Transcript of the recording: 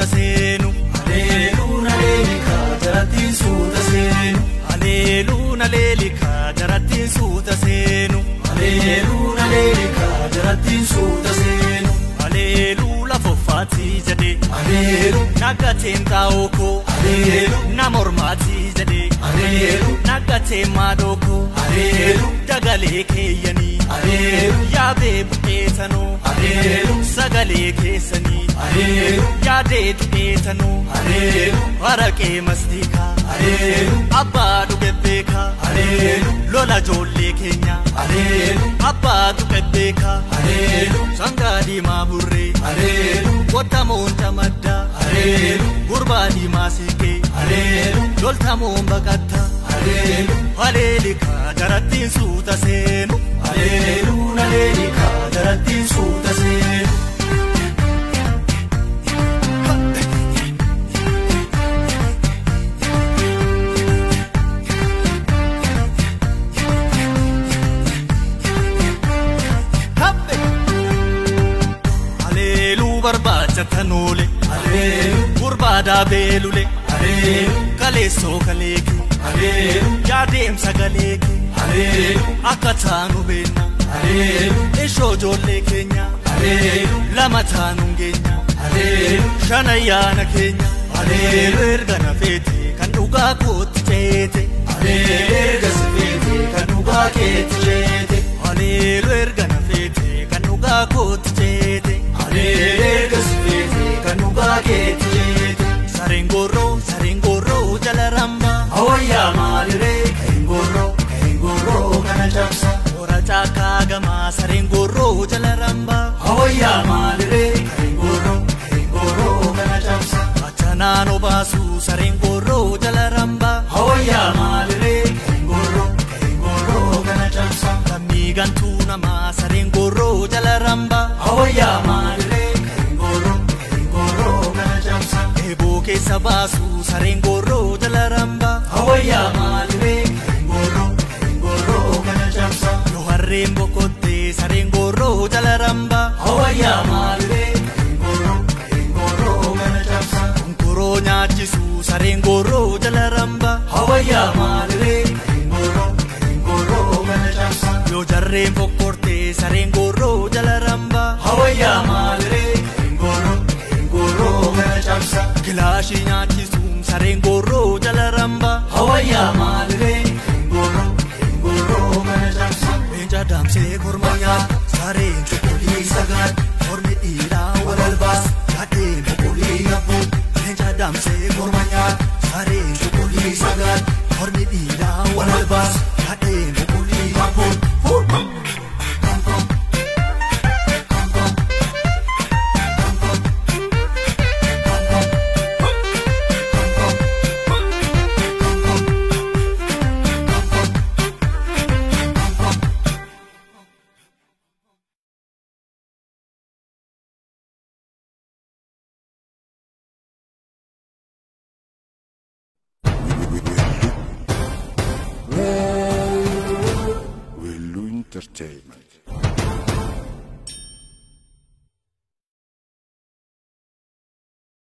seenu Haleluuna leelika jarattiin suuta seenu Haleluuna leelika jarattiin suuta seenu Haleluuna leelika jarattiin suuta seenu Haleluula foffaati jedhe Haleelu naggateen taa'ooko Haleelu namormaati jedhe Haleelu naggateen maadooko Haleelu dagalee keeyyanii Haleelu yaabee bu'eetanoo Haleelu sagalee keessanii Haleelu yaadee tu'eetanoo Haleelu waraqee mastiikaa Haleelu abbaa dhuge beekaa Haleelu lola ijoollee keenya Haleelu abbaa dhuge beekaa Haleelu sangaa diimaa burree Haleelu qottamoon tamaddaa Haleelu gurbaa diimaa siqee Haleelu loltamoon baqattaa Haleelu haleelika jarattiin suuta seenu Haleluuna leelika jarattiin suuta seenu Haleeluu barbaachatanuule Haleelu gurbaadaa beelule Haleelu kaleessoo kaleeki Haleelu yaadeemsa galeeki Haleelu akka taanu beenna Haleelu ishoo ijoollee keenya Haleelu lama taanuun geenya Haleelu shan ayyaana keenya Haleelu erga nafeete kan dhugaa kootti ceete Haleelu erga sifeete kan dhugaa keetti ceete Haleelu erga nafeete kan dhugaa kootti ceete Haleelu erga sifeete kan dhugaa keetti ceete Sareen gorroo jala rambaa Hawayyaa maaliree kahin gorroo kana cabsa Ora caakaa gamaa sareen gorroo jala rambaa Hawayyaa maaliree kahin gorroo kana cabsa Achanaan obaasuu sareen gorroo jala rambaa Hawayyaa maaliree kahin gorroo kana cabsa Lammii gantuu namaa sareen gorroo jala rambaa Hawayyaa maaliree kahin gorroo kana cabsa Eeboo keessa baasuu sareen gorroo jala rambaa Hawayyaa maaliree kahin gorroo kana cabsa Yoo harreen boqottee sareen gorroo jala rambaa Hawayyaa maaliree kahin gorroo kana cabsa Konkoroo nyaachisuu sareen gorroo jala rambaa Hawayyaa maaliree kahin gorroo kana cabsa Yoo jarreen fokkortee sareen gorroo jala rambaa Hawayyaa maaliree kahin gorroo kana cabsa Kilaashii nyaachisuun sareen gorroo jala rambaa Hawayyaa maaliree kahin gorroo kana cabsa Leenca daamsee korma nyaata sareen cuquliisa sagaan Mormi dhiiraa walal baas yaadeen boqolii yabbuun Leenca daamsee korma nyaata sareen cuquliisa sagaan Mormi dhiiraa walal baas yaadeen boqolii yabbuun Wellu Entertainment.